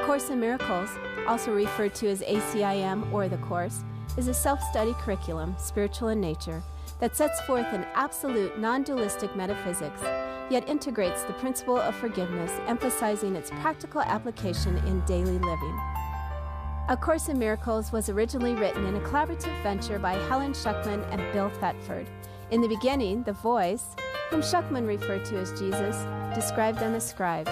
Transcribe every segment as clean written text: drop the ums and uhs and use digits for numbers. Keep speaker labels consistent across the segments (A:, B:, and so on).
A: Course in Miracles, also referred to as ACIM or the Course, is a self-study curriculum, spiritual in nature, that sets forth an absolute non-dualistic metaphysics, yet integrates the principle of forgiveness, emphasizing its practical application in daily living. A Course in Miracles was originally written in a collaborative venture by Helen Schuckman and Bill Thetford. In the beginning, the voice, whom Schuckman referred to as Jesus, described them as scribes.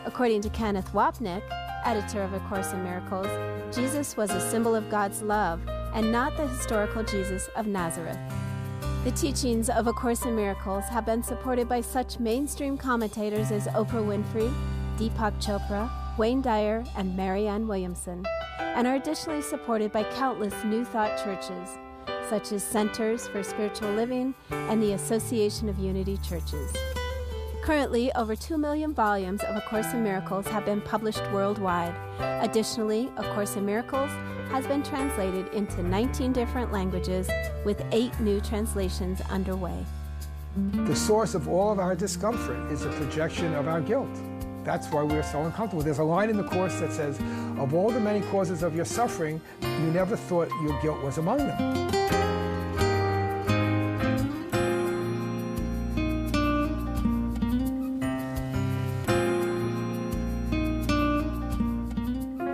A: According to Kenneth Wapnick, editor of A Course in Miracles, Jesus was a symbol of God's love and not the historical Jesus of Nazareth. The teachings of A Course in Miracles have been supported by such mainstream commentators as Oprah Winfrey, Deepak Chopra, Wayne Dyer, and Marianne Williamson, and are additionally supported by countless New Thought churches, such as Centers for Spiritual Living and the Association of Unity Churches. Currently, over 2 million volumes of A Course in Miracles have been published worldwide. Additionally, A Course in Miracles has been translated into 19 different languages, with 8 new translations underway.
B: The source of all of our discomfort is a projection of our guilt. That's why we're so uncomfortable. There's a line in the Course that says, of all the many causes of your suffering, you never thought your guilt was among them.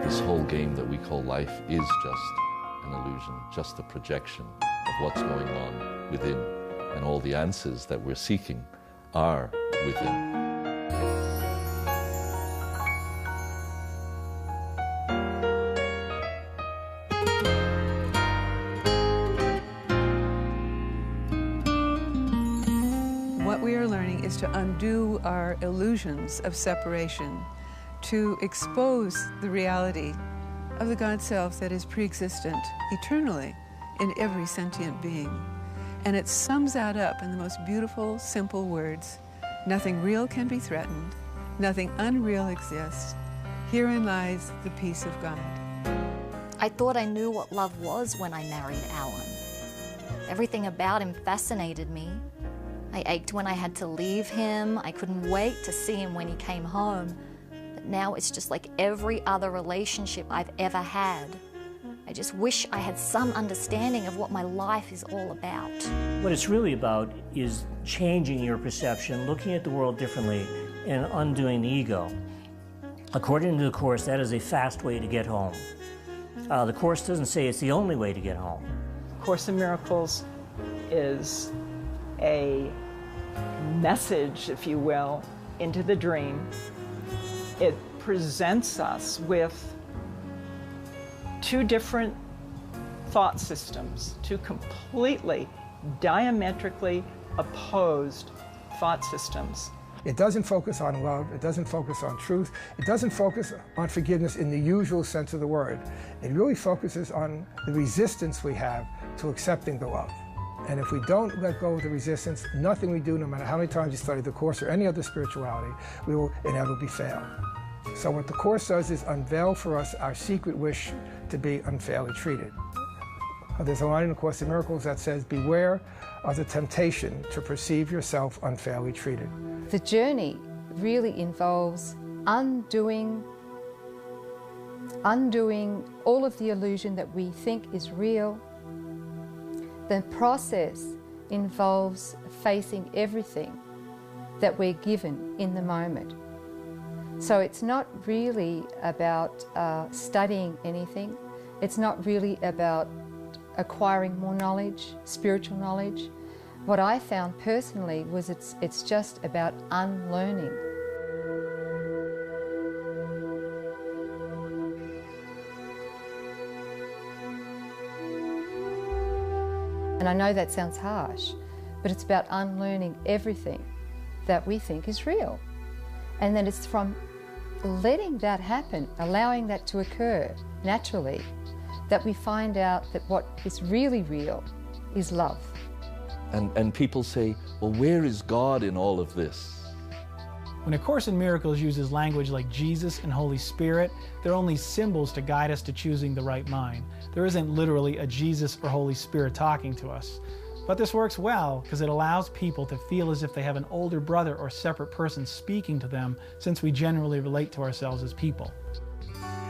C: This whole game that we call life is just an illusion, just a projection of what's going on within. And all the answers that we're seeking are within.
D: What we are learning is to undo our illusions of separation, to expose the reality of the God Self that is pre-existent eternally in every sentient being. And it sums that up in the most beautiful, simple words. Nothing real can be threatened. Nothing unreal exists. Herein lies the peace of God.
E: I thought I knew what love was when I married Alan. Everything about him fascinated me. I ached when I had to leave him. I couldn't wait to see him when he came home. But now it's just like every other relationship I've ever had. I just wish I had some understanding of what my life is all about.
F: What it's really about is changing your perception, looking at the world differently, and undoing the ego. According to the Course, that is a fast way to get home. The Course doesn't say it's the only way to get home.
G: Course in Miracles is a message, if you will, into the dream. It presents us with two different thought systems, two completely diametrically opposed thought systems.
B: It doesn't focus on love, it doesn't focus on truth, it doesn't focus on forgiveness in the usual sense of the word. It really focuses on the resistance we have to accepting the love. And if we don't let go of the resistance, nothing we do, no matter how many times you study the Course or any other spirituality, we will inevitably fail. So what the Course does is unveil for us our secret wish to be unfairly treated. There's a line in the Course in Miracles that says, beware of the temptation to perceive yourself unfairly treated.
H: The journey really involves undoing all of the illusion that we think is real. The process involves facing everything that we're given in the moment. So it's not really about studying anything. It's not really about acquiring more knowledge, spiritual knowledge. What I found personally was it's just about unlearning. And I know that sounds harsh, but it's about unlearning everything that we think is real. And then it's from letting that happen, allowing that to occur naturally, that we find out that what is really real is love.
C: And people say, well, where is God in all of this?
I: When A Course in Miracles uses language like Jesus and Holy Spirit, they're only symbols to guide us to choosing the right mind. There isn't literally a Jesus or Holy Spirit talking to us. But this works well because it allows people to feel as if they have an older brother or separate person speaking to them, since we generally relate to ourselves as people.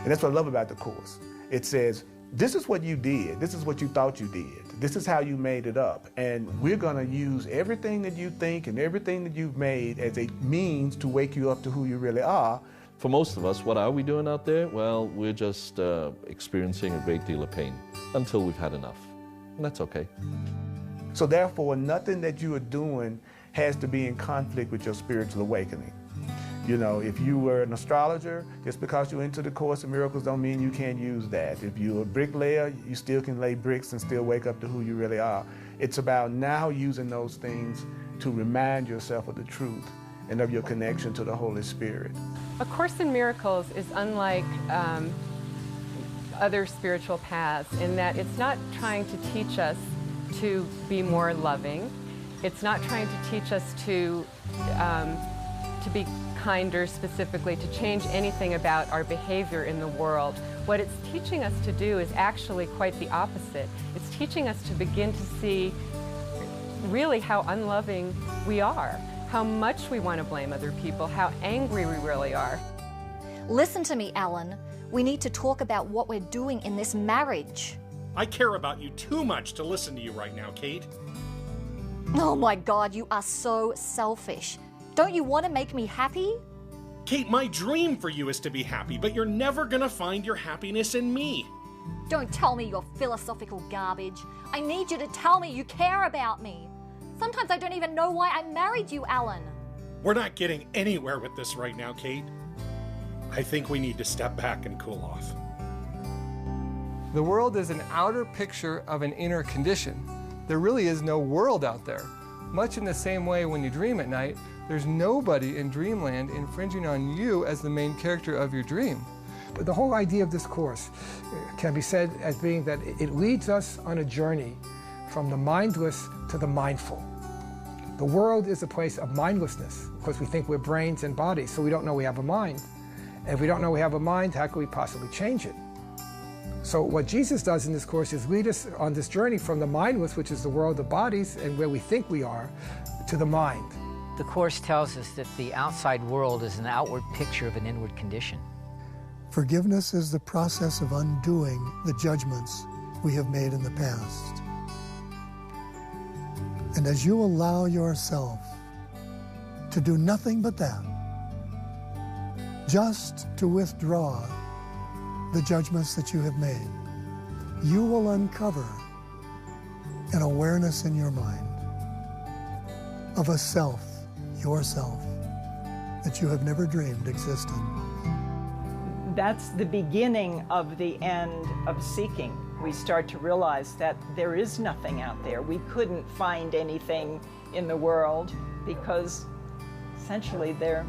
J: And that's what I love about the Course. It says, this is what you did. This is what you thought you did. This is how you made it up. And we're going to use everything that you think and everything that you've made as a means to wake you up to who you really are.
C: For most of us, what are we doing out there? Well, we're just experiencing a great deal of pain until we've had enough. And that's okay.
J: So therefore, nothing that you are doing has to be in conflict with your spiritual awakening. You know, if you were an astrologer, just because you're into the Course in Miracles don't mean you can't use that. If you're a bricklayer, you still can lay bricks and still wake up to who you really are. It's about now using those things to remind yourself of the truth and of your connection to the Holy Spirit.
K: A Course in Miracles is unlike other spiritual paths in that it's not trying to teach us to be more loving. It's not trying to teach us to be kinder specifically, to change anything about our behavior in the world. What it's teaching us to do is actually quite the opposite. It's teaching us to begin to see really how unloving we are, how much we want to blame other people, how angry we really are.
E: Listen to me, Alan. We need to talk about what we're doing in this marriage.
L: I care about you too much to listen to you right now, Kate.
E: Oh my God, you are so selfish. Don't you want to make me happy?
L: Kate, my dream for you is to be happy, but you're never gonna find your happiness in me.
E: Don't tell me your philosophical garbage. I need you to tell me you care about me. Sometimes I don't even know why I married you, Alan.
L: We're not getting anywhere with this right now, Kate. I think we need to step back and cool off.
M: The world is an outer picture of an inner condition. There really is no world out there. Much in the same way when you dream at night, there's nobody in dreamland infringing on you as the main character of your dream.
B: But the whole idea of this course can be said as being that it leads us on a journey from the mindless to the mindful. The world is a place of mindlessness because we think we're brains and bodies, so we don't know we have a mind. And if we don't know we have a mind, how can we possibly change it? So what Jesus does in this course is lead us on this journey from the mindless, which is the world of bodies and where we think we are, to the mind.
N: The Course tells us that the outside world is an outward picture of an inward condition.
O: Forgiveness is the process of undoing the judgments we have made in the past. And as you allow yourself to do nothing but that, just to withdraw the judgments that you have made, you will uncover an awareness in your mind of a self, yourself, that you have never dreamed existed.
G: That's the beginning of the end of seeking. We start to realize that there is nothing out there. We couldn't find anything in the world because essentially there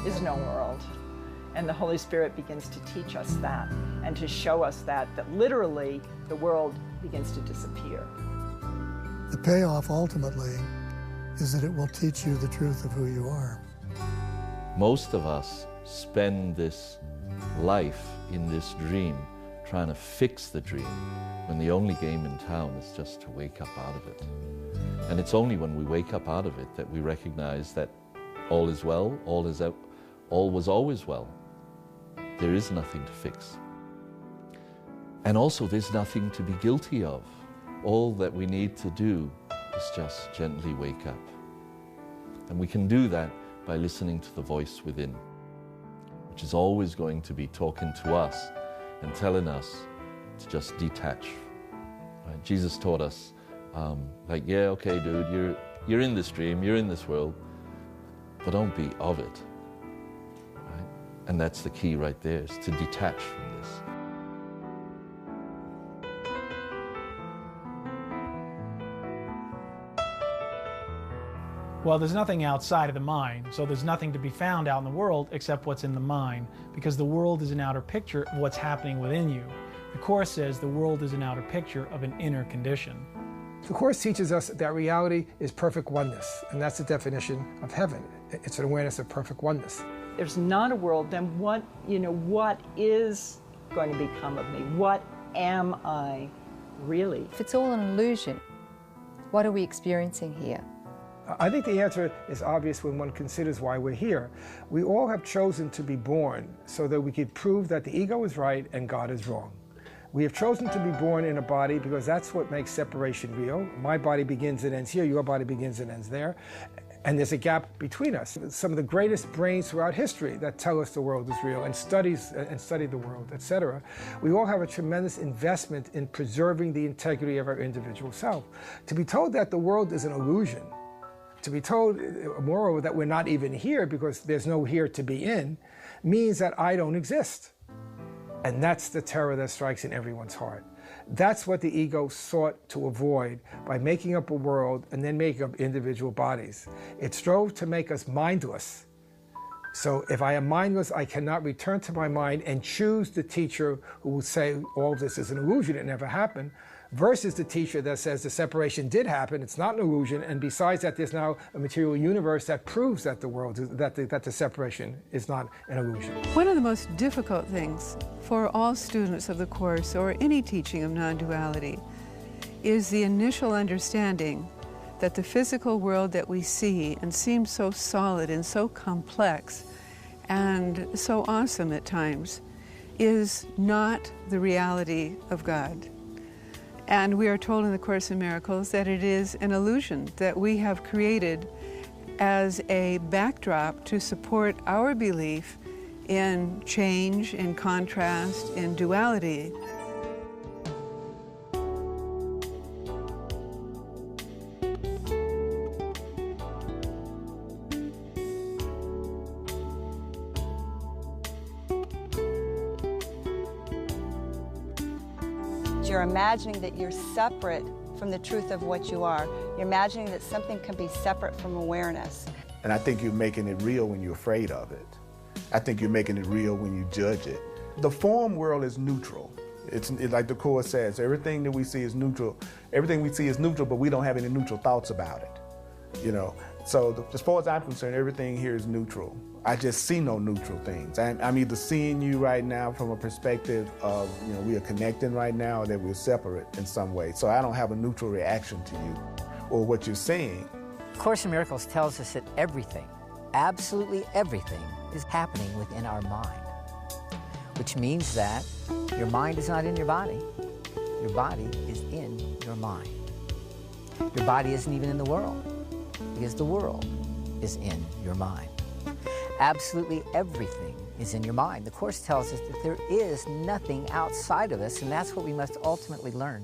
G: is no world. And the Holy Spirit begins to teach us that and to show us that literally the world begins to disappear.
O: The payoff ultimately is that it will teach you the truth of who you are.
C: Most of us spend this life in this dream trying to fix the dream when the only game in town is just to wake up out of it. And it's only when we wake up out of it that we recognize that all is well, all was always well. There is nothing to fix. And also there's nothing to be guilty of. All that we need to do is just gently wake up. And we can do that by listening to the voice within, which is always going to be talking to us and telling us to just detach. Right? Jesus taught us, yeah, okay, dude, you're in this dream, you're in this world, but don't be of it. Right? And that's the key right there, is to detach from this.
I: Well, there's nothing outside of the mind, so there's nothing to be found out in the world except what's in the mind, because the world is an outer picture of what's happening within you. The Course says the world is an outer picture of an inner condition.
B: The Course teaches us that reality is perfect oneness, and that's the definition of heaven. It's an awareness of perfect oneness.
G: There's not a world, then what is going to become of me? What am I really?
H: If it's all an illusion, what are we experiencing here?
B: I think the answer is obvious when one considers why we're here. We all have chosen to be born so that we could prove that the ego is right and God is wrong. We have chosen to be born in a body because that's what makes separation real. My body begins and ends here, your body begins and ends there. And there's a gap between us. Some of the greatest brains throughout history that tell us the world is real and study the world, etc. We all have a tremendous investment in preserving the integrity of our individual self. To be told that the world is an illusion, to be told, moreover, that we're not even here because there's no here to be in, means that I don't exist. And that's the terror that strikes in everyone's heart. That's what the ego sought to avoid by making up a world and then making up individual bodies. It strove to make us mindless. So if I am mindless, I cannot return to my mind and choose the teacher who will say all this is an illusion, it never happened, versus the teacher that says the separation did happen, it's not an illusion, and besides that, there's now a material universe that proves that the world, that the separation is not an illusion.
D: One of the most difficult things for all students of the course or any teaching of non-duality is the initial understanding that the physical world that we see and seems so solid and so complex and so awesome at times is not the reality of God. And we are told in the Course in Miracles that it is an illusion that we have created as a backdrop to support our belief in change, in contrast, in duality.
P: You're imagining that you're separate from the truth of what you are. You're imagining that something can be separate from awareness.
J: And I think you're making it real when you're afraid of it. I think you're making it real when you judge it. The form world is neutral. It's like the Course says, everything that we see is neutral. Everything we see is neutral, but we don't have any neutral thoughts about it. You know, so as far as I'm concerned, everything here is neutral. I just see no neutral things. I'm either seeing you right now from a perspective of, you know, we are connecting right now, or that we're separate in some way. So I don't have a neutral reaction to you or what you're saying.
N: Course in Miracles tells us that everything, absolutely everything, is happening within our mind, which means that your mind is not in your body. Your body is in your mind. Your body isn't even in the world, because the world is in your mind. Absolutely everything is in your mind. The Course tells us that there is nothing outside of us, and that's what we must ultimately learn.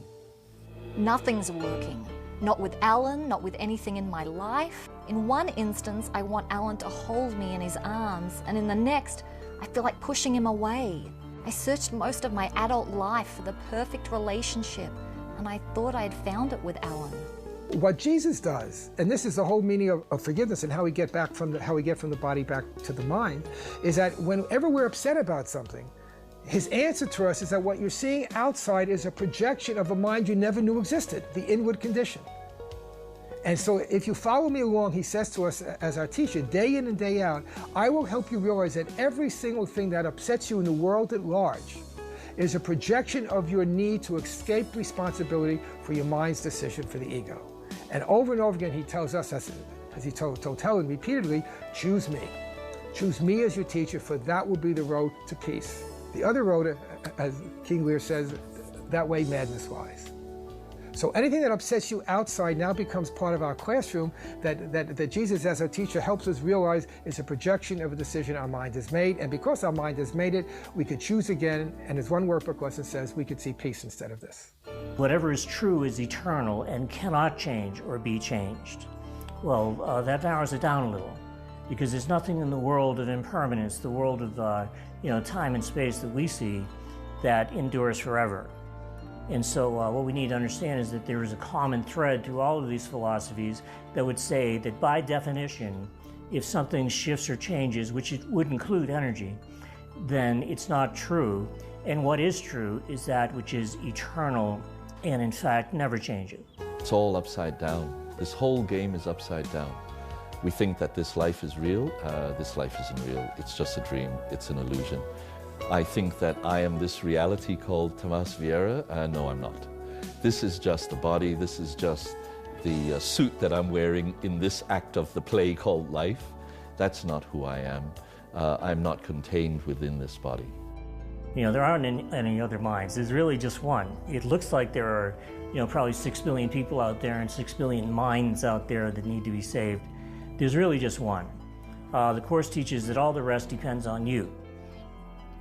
E: Nothing's working. Not with Alan, not with anything in my life. In one instance, I want Alan to hold me in his arms, and in the next, I feel like pushing him away. I searched most of my adult life for the perfect relationship, and I thought I had found it with Alan.
B: What Jesus does, and this is the whole meaning of forgiveness and how we get from the body back to the mind, is that whenever we're upset about something, his answer to us is that what you're seeing outside is a projection of a mind you never knew existed, the inward condition. And so if you follow me along, he says to us as our teacher, day in and day out, I will help you realize that every single thing that upsets you in the world at large is a projection of your need to escape responsibility for your mind's decision for the ego. And over again, he tells us, as he told Helen repeatedly, choose me. Choose me as your teacher, for that will be the road to peace. The other road, as King Lear says, that way madness lies. So anything that upsets you outside now becomes part of our classroom that Jesus as our teacher helps us realize is a projection of a decision our mind has made. And because our mind has made it, we could choose again. And as one workbook lesson says, we could see peace instead of this.
F: Whatever is true is eternal and cannot change or be changed. Well, that narrows it down a little, because there's nothing in the world of impermanence, the world of time and space that we see, that endures forever. And so what we need to understand is that there is a common thread through all of these philosophies that would say that by definition, if something shifts or changes, which it would include energy, then it's not true. And what is true is that which is eternal and in fact never changes.
C: It's all upside down. This whole game is upside down. We think that this life is real. This life isn't real. It's just a dream. It's an illusion. I think that I am this reality called Tomas Vieira. No, I'm not. This is just the body. This is just the suit that I'm wearing in this act of the play called life. That's not who I am. I'm not contained within this body.
F: You know, there aren't any other minds. There's really just one. It looks like there are, you know, probably 6 billion people out there and 6 billion minds out there that need to be saved. There's really just one. The Course teaches that all the rest depends on you.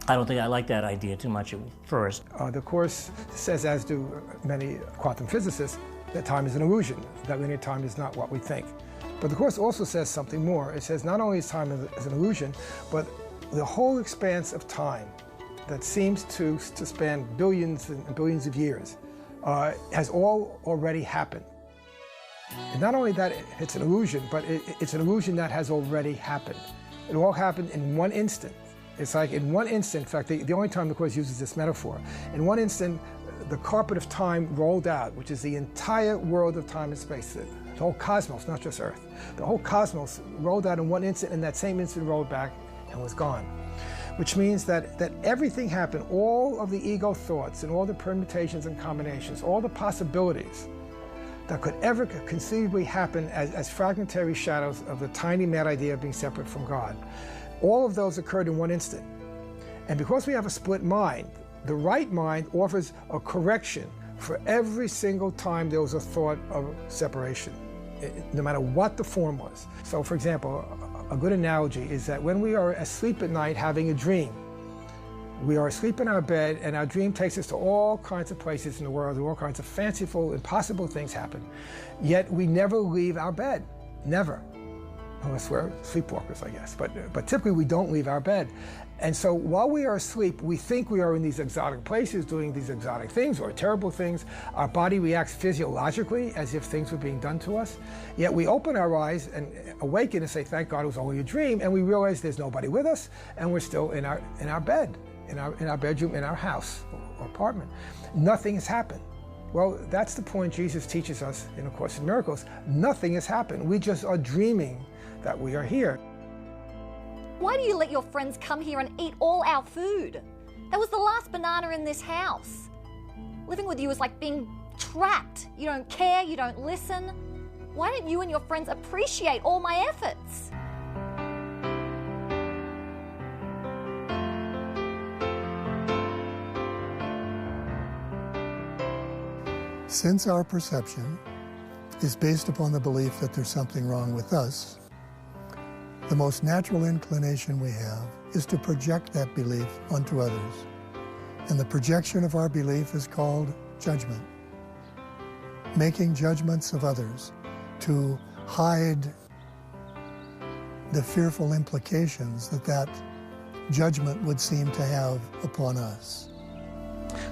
F: I don't think I like that idea too much at first.
B: The Course says, as do many quantum physicists, that time is an illusion, that linear time is not what we think. But the Course also says something more. It says not only is time as an illusion, but the whole expanse of time that seems to span billions and billions of years has all already happened. And not only that it's an illusion, but it's an illusion that has already happened. It all happened in one instant. It's like in one instant, in fact, the only time the Course uses this metaphor, in one instant, the carpet of time rolled out, which is the entire world of time and space, the whole cosmos, not just Earth. The whole cosmos rolled out in one instant, and that same instant rolled back and was gone. Which means that everything happened, all of the ego thoughts and all the permutations and combinations, all the possibilities that could ever conceivably happen as fragmentary shadows of the tiny mad idea of being separate from God. All of those occurred in one instant. And because we have a split mind, the right mind offers a correction for every single time there was a thought of separation, no matter what the form was. So, for example, a good analogy is that when we are asleep at night having a dream, we are asleep in our bed and our dream takes us to all kinds of places in the world, and all kinds of fanciful, impossible things happen. Yet we never leave our bed, never. Unless we're sleepwalkers, I guess. But typically we don't leave our bed. And so while we are asleep, we think we are in these exotic places doing these exotic things or terrible things. Our body reacts physiologically as if things were being done to us. Yet we open our eyes and awaken and say, thank God it was only a dream. And we realize there's nobody with us and we're still in our bed, in our bedroom, in our house or apartment. Nothing has happened. Well, that's the point Jesus teaches us in A Course in Miracles. Nothing has happened. We just are dreaming that we are here.
E: Why do you let your friends come here and eat all our food? That was the last banana in this house. Living with you is like being trapped. You don't care, you don't listen. Why don't you and your friends appreciate all my efforts?
O: Since our perception is based upon the belief that there's something wrong with us, the most natural inclination we have is to project that belief onto others. And the projection of our belief is called judgment. Making judgments of others to hide the fearful implications that judgment would seem to have upon us.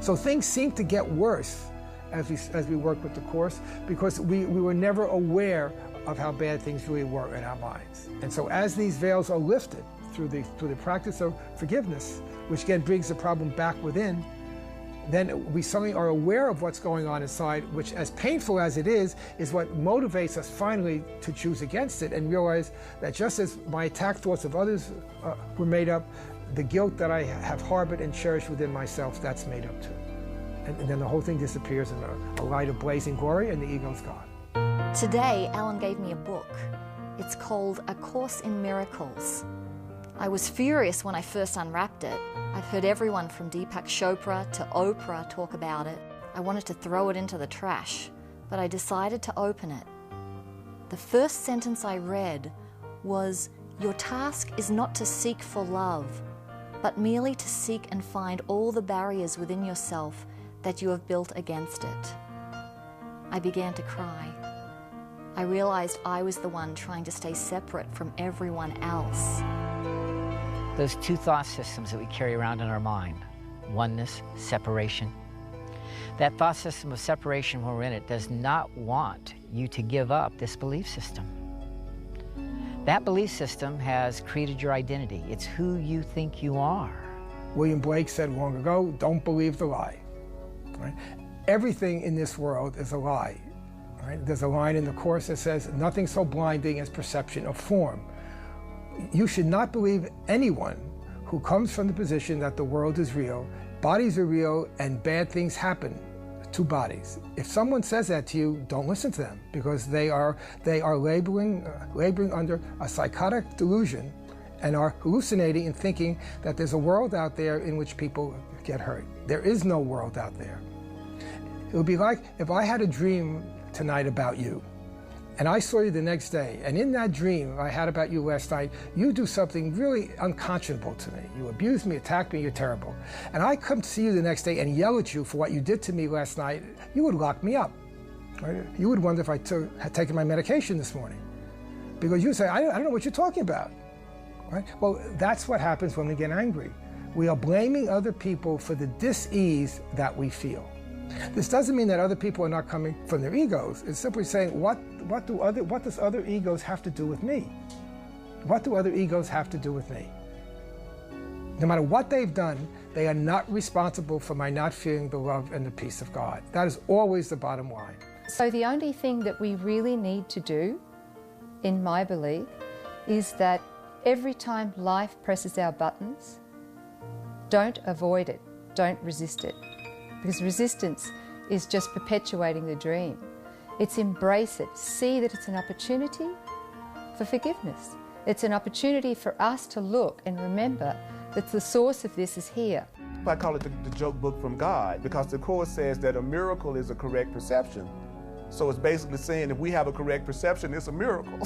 B: So things seem to get worse as we work with the Course, because we were never aware of how bad things really were in our minds. And so as these veils are lifted through the practice of forgiveness, which again brings the problem back within, then we suddenly are aware of what's going on inside, which, as painful as it is what motivates us finally to choose against it and realize that just as my attack thoughts of others were made up, the guilt that I have harbored and cherished within myself, that's made up too. And then the whole thing disappears in a light of blazing glory, and the ego's gone.
E: Today, Alan gave me a book. It's called A Course in Miracles. I was furious when I first unwrapped it. I've heard everyone from Deepak Chopra to Oprah talk about it. I wanted to throw it into the trash, but I decided to open it. The first sentence I read was, "Your task is not to seek for love, but merely to seek and find all the barriers within yourself that you have built against it." I began to cry. I realized I was the one trying to stay separate from everyone else.
N: Those two thought systems that we carry around in our mind, oneness, separation. That thought system of separation, when we're in it, does not want you to give up this belief system. That belief system has created your identity. It's who you think you are.
B: William Blake said long ago, don't believe the lie. Right? Everything in this world is a lie. Right? There's a line in the Course that says, nothing so blinding as perception of form. You should not believe anyone who comes from the position that the world is real, bodies are real, and bad things happen two bodies. If someone says that to you, don't listen to them, because they are laboring under a psychotic delusion and are hallucinating and thinking that there's a world out there in which people get hurt. There is no world out there. It would be like if I had a dream tonight about you, and I saw you the next day, and in that dream I had about you last night, you do something really unconscionable to me. You abuse me, attack me, you're terrible. And I come to see you the next day and yell at you for what you did to me last night, you would lock me up. Right? You would wonder if I had taken my medication this morning. Because you say, I don't know what you're talking about. Right? Well, that's what happens when we get angry. We are blaming other people for the dis-ease that we feel. This doesn't mean that other people are not coming from their egos. It's simply saying, what does other egos have to do with me? What do other egos have to do with me? No matter what they've done, they are not responsible for my not feeling the love and the peace of God. That is always the bottom line.
H: So the only thing that we really need to do, in my belief, is that every time life presses our buttons, don't avoid it, don't resist it. Because resistance is just perpetuating the dream. It's embrace it. See that it's an opportunity for forgiveness. It's an opportunity for us to look and remember that the source of this is here.
J: I call it the joke book from God, because the Course says that a miracle is a correct perception. So it's basically saying if we have a correct perception, it's a miracle.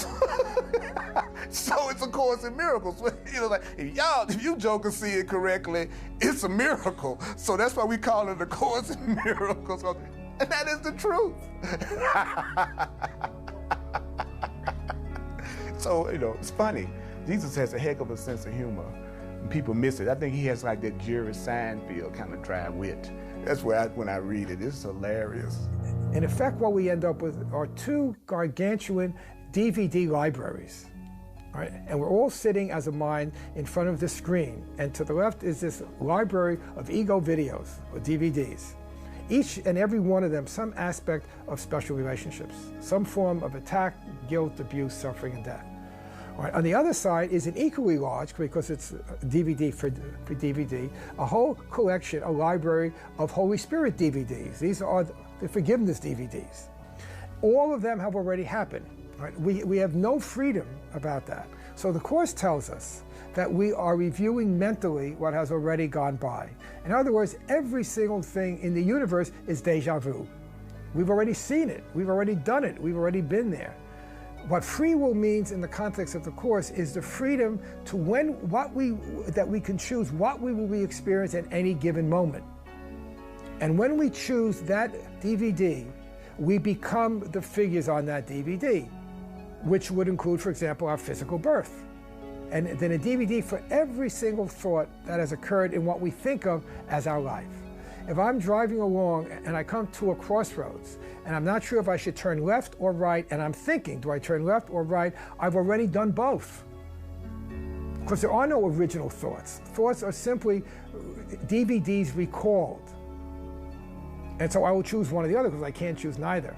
J: So it's a Course in Miracles. You know, like if you jokers see it correctly, it's a miracle. So that's why we call it a Course in Miracles. And that is the truth. So, you know, it's funny. Jesus has a heck of a sense of humor. And people miss it. I think he has like that Jerry Seinfeld kind of dry wit. That's where when I read it, it's hilarious.
B: In effect, what we end up with are two gargantuan DVD libraries. Right? And we're all sitting as a mind in front of the screen. And to the left is this library of ego videos, or DVDs. Each and every one of them, some aspect of special relationships, some form of attack, guilt, abuse, suffering, and death. Right. On the other side is an equally large, because it's DVD for DVD, a whole collection, a library of Holy Spirit DVDs. These are the forgiveness DVDs. All of them have already happened. Right? We have no freedom about that. So the Course tells us that we are reviewing mentally what has already gone by. In other words, every single thing in the universe is deja vu. We've already seen it. We've already done it. We've already been there. What free will means in the context of the Course is the freedom to that we can choose what we will be experiencing at any given moment. And when we choose that DVD, we become the figures on that DVD, which would include, for example, our physical birth. And then a DVD for every single thought that has occurred in what we think of as our life. If I'm driving along and I come to a crossroads and I'm not sure if I should turn left or right, and I'm thinking, do I turn left or right? I've already done both. Because there are no original thoughts. Thoughts are simply DVDs recalled. And so I will choose one or the other because I can't choose neither.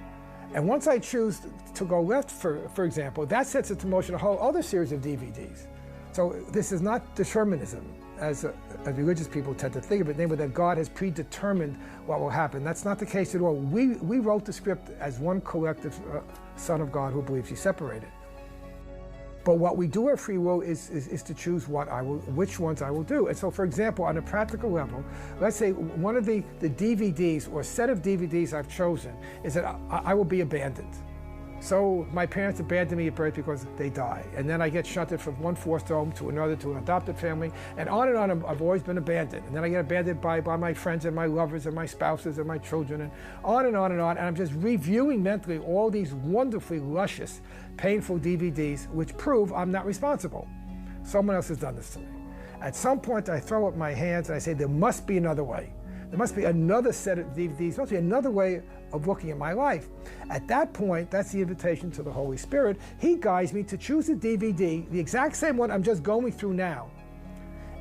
B: And once I choose to go left, for example, that sets into motion a whole other series of DVDs. So this is not determinism, as religious people tend to think of it, namely that God has predetermined what will happen. That's not the case at all. We wrote the script as one collective Son of God who believes He's separated. But what we do at free will is to choose which ones I will do. And so, for example, on a practical level, let's say one of the DVDs or set of DVDs I've chosen is that I will be abandoned. So my parents abandoned me at birth because they die. And then I get shunted from one foster home to another to an adopted family. And on I've always been abandoned. And then I get abandoned by my friends and my lovers and my spouses and my children and on and on and on. And I'm just reviewing mentally all these wonderfully luscious, painful DVDs which prove I'm not responsible. Someone else has done this to me. At some point I throw up my hands and I say, there must be another way. There must be another set of DVDs, there must be another way of looking at my life. At that point, that's the invitation to the Holy Spirit. He guides me to choose a DVD, the exact same one I'm just going through now,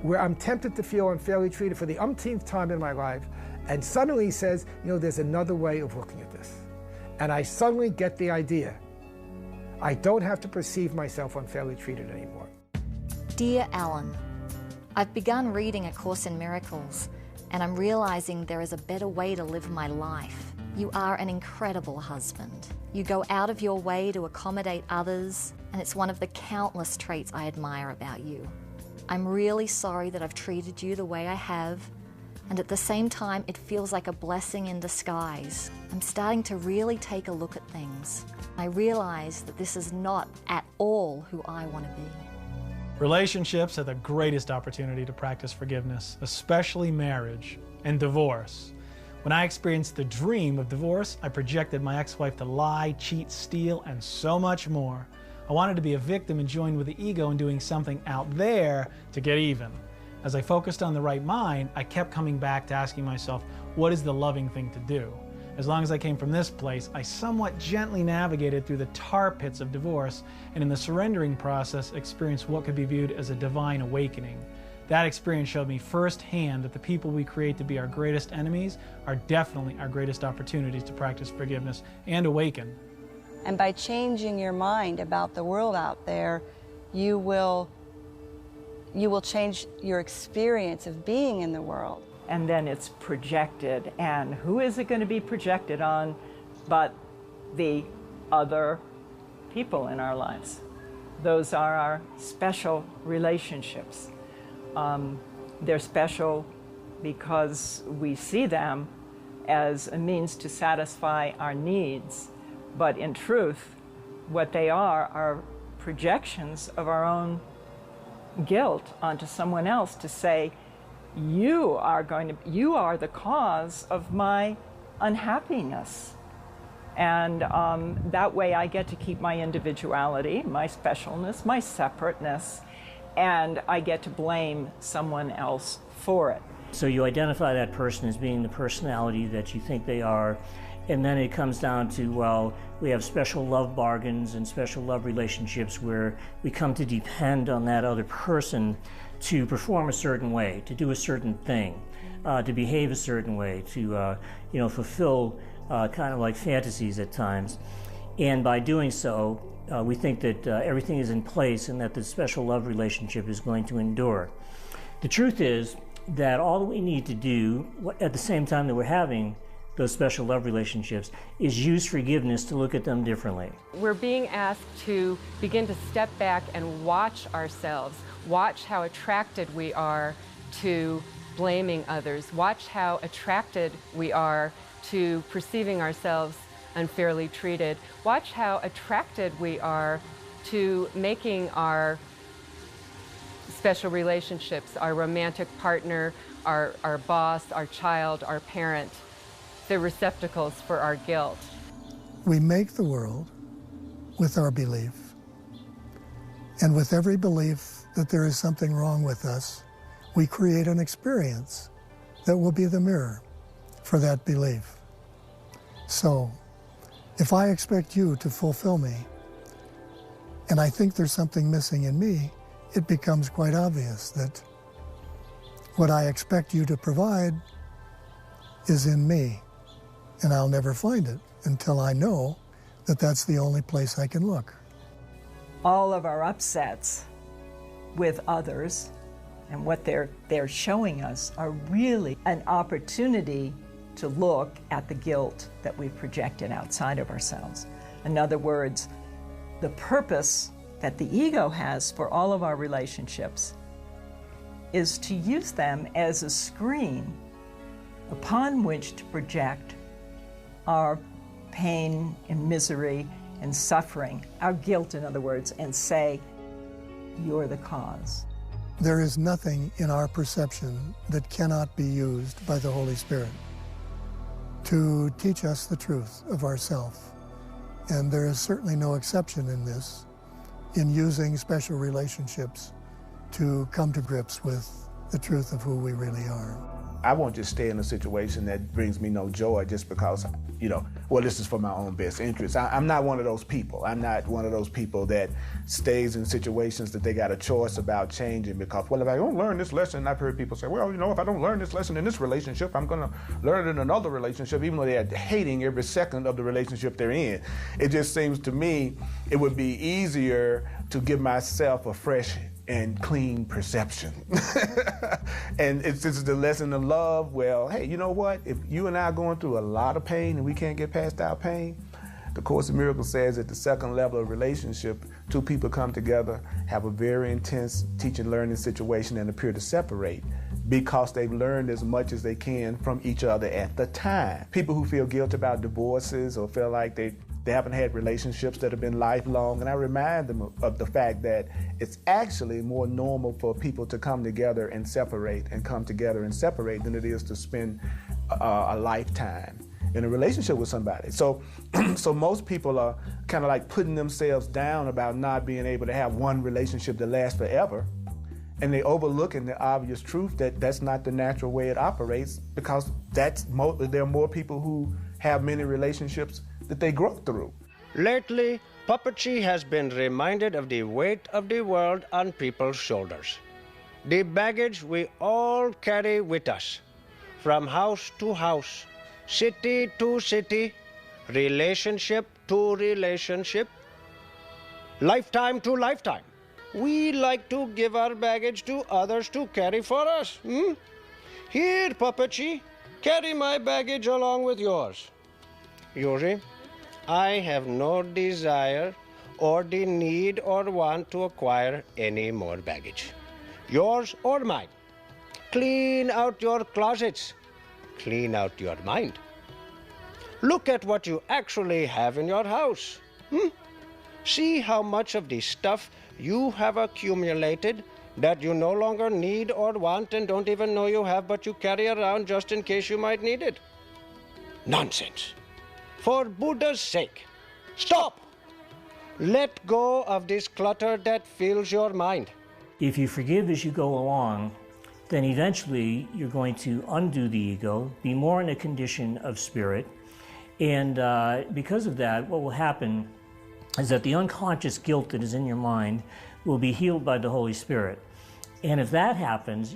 B: where I'm tempted to feel unfairly treated for the umpteenth time in my life, and suddenly he says, you know, there's another way of looking at this. And I suddenly get the idea. I don't have to perceive myself unfairly treated anymore.
E: Dear Alan, I've begun reading A Course in Miracles, and I'm realizing there is a better way to live my life. You are an incredible husband. You go out of your way to accommodate others, and it's one of the countless traits I admire about you. I'm really sorry that I've treated you the way I have, and at the same time, it feels like a blessing in disguise. I'm starting to really take a look at things. I realize that this is not at all who I want to be.
I: Relationships are the greatest opportunity to practice forgiveness, especially marriage and divorce. When I experienced the dream of divorce, I projected my ex-wife to lie, cheat, steal, and so much more. I wanted to be a victim and join with the ego in doing something out there to get even. As I focused on the right mind, I kept coming back to asking myself, what is the loving thing to do? As long as I came from this place, I somewhat gently navigated through the tar pits of divorce, and in the surrendering process, experienced what could be viewed as a divine awakening. That experience showed me firsthand that the people we create to be our greatest enemies are definitely our greatest opportunities to practice forgiveness and awaken.
P: And by changing your mind about the world out there, you will change your experience of being in the world.
G: And then it's projected, and who is it going to be projected on but the other people in our lives? Those are our special relationships. They're special because we see them as a means to satisfy our needs, but in truth, what they are projections of our own guilt onto someone else to say, you are the cause of my unhappiness. And that way I get to keep my individuality, my specialness, my separateness, and I get to blame someone else for it.
F: So you identify that person as being the personality that you think they are, and then it comes down to, well, we have special love bargains and special love relationships where we come to depend on that other person to perform a certain way, to do a certain thing, to behave a certain way, to fulfill kind of like fantasies at times. And by doing so, we think that everything is in place and that the special love relationship is going to endure. The truth is that all that we need to do at the same time that we're having those special love relationships is use forgiveness to look at them differently.
K: We're being asked to begin to step back and watch ourselves, watch how attracted we are to blaming others, watch how attracted we are to perceiving ourselves unfairly treated, watch how attracted we are to making our special relationships, our romantic partner, our boss, our child, our parent, the receptacles for our guilt.
O: We make the world with our belief. And with every belief that there is something wrong with us, we create an experience that will be the mirror for that belief. So, if I expect you to fulfill me, and I think there's something missing in me, it becomes quite obvious that what I expect you to provide is in me. And I'll never find it until I know that that's the only place I can look.
G: All of our upsets with others and what they're showing us are really an opportunity to look at the guilt that we've projected outside of ourselves. In other words, the purpose that the ego has for all of our relationships is to use them as a screen upon which to project our pain and misery and suffering, our guilt, in other words, and say, you're the cause.
O: There is nothing in our perception that cannot be used by the Holy Spirit to teach us the truth of ourself. And there is certainly no exception in this, in using special relationships to come to grips with the truth of who we really are.
J: I won't just stay in a situation that brings me no joy just because, well, this is for my own best interest. I'm not one of those people. I'm not one of those people that stays in situations that they got a choice about changing because, well, if I don't learn this lesson, I've heard people say, well, if I don't learn this lesson in this relationship, I'm going to learn it in another relationship, even though they're hating every second of the relationship they're in. It just seems to me it would be easier to give myself a fresh and clean perception. And this is the lesson of love. Well, hey, you know what? If you and I are going through a lot of pain and we can't get past our pain, the Course in Miracles says at the second level of relationship, two people come together, have a very intense teaching-learning situation and appear to separate because they've learned as much as they can from each other at the time. People who feel guilty about divorces or feel like they haven't had relationships that have been lifelong, and I remind them of the fact that it's actually more normal for people to come together and separate and come together and separate than it is to spend a lifetime in a relationship with somebody. So most people are kind of like putting themselves down about not being able to have one relationship that lasts forever. And they overlooking the obvious truth that that's not the natural way it operates, because there are more people who have many relationships that they grow through.
Q: Lately, puppetry has been reminded of the weight of the world on people's shoulders. The baggage we all carry with us, from house to house, city to city, relationship to relationship, lifetime to lifetime. We like to give our baggage to others to carry for us. Here, puppetry, carry my baggage along with yours. Yuri, I have no desire or the need or want to acquire any more baggage, yours or mine. Clean out your closets. Clean out your mind. Look at what you actually have in your house. See how much of the stuff you have accumulated that you no longer need or want and don't even know you have, but you carry around just in case you might need it. Nonsense. For Buddha's sake, stop. Let go of this clutter that fills your mind.
F: If you forgive as you go along, then eventually you're going to undo the ego, be more in a condition of spirit, and because of that, what will happen is that the unconscious guilt that is in your mind will be healed by the Holy Spirit. And if that happens,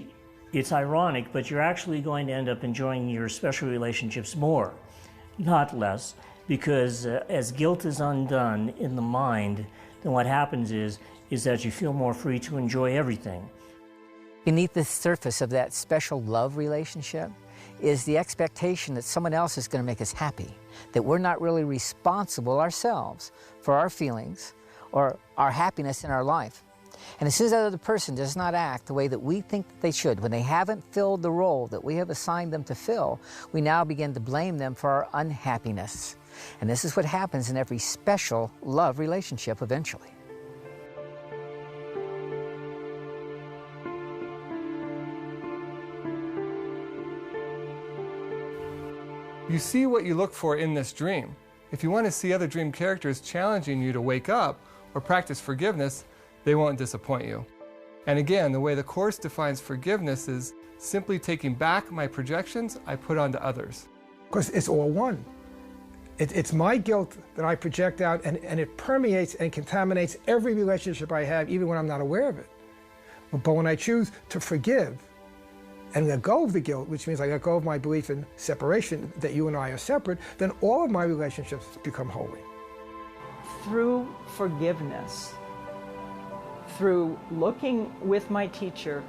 F: it's ironic, but you're actually going to end up enjoying your special relationships more, not less, because as guilt is undone in the mind, then what happens is that you feel more free to enjoy everything.
N: Beneath the surface of that special love relationship is the expectation that someone else is going to make us happy, that we're not really responsible ourselves for our feelings or our happiness in our life. And as soon as that other person does not act the way that we think that they should, when they haven't filled the role that we have assigned them to fill, we now begin to blame them for our unhappiness. And this is what happens in every special love relationship eventually.
M: You see what you look for in this dream. If you want to see other dream characters challenging you to wake up or practice forgiveness, they won't disappoint you. And again, the way the Course defines forgiveness is simply taking back my projections I put onto others.
B: Because it's all one. It's my guilt that I project out, and it permeates and contaminates every relationship I have, even when I'm not aware of it. But when I choose to forgive and let go of the guilt, which means I let go of my belief in separation, that you and I are separate, then all of my relationships become holy.
G: Through forgiveness, through looking with my teacher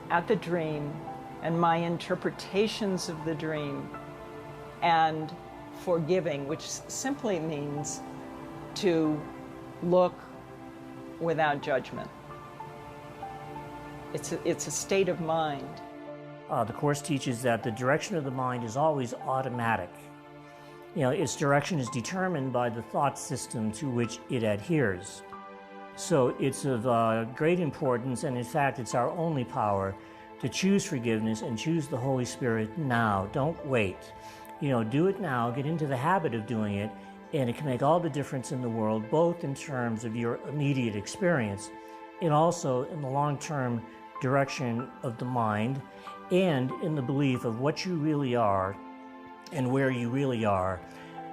G: at the dream and my interpretations of the dream, and forgiving, which simply means to look without judgment. It's a state of mind.
F: The Course teaches that the direction of the mind is always automatic. Its direction is determined by the thought system to which it adheres. So it's of great importance, and in fact, it's our only power to choose forgiveness and choose the Holy Spirit now. Don't wait. Do it now, get into the habit of doing it, and it can make all the difference in the world, both in terms of your immediate experience and also in the long-term direction of the mind and in the belief of what you really are and where you really are,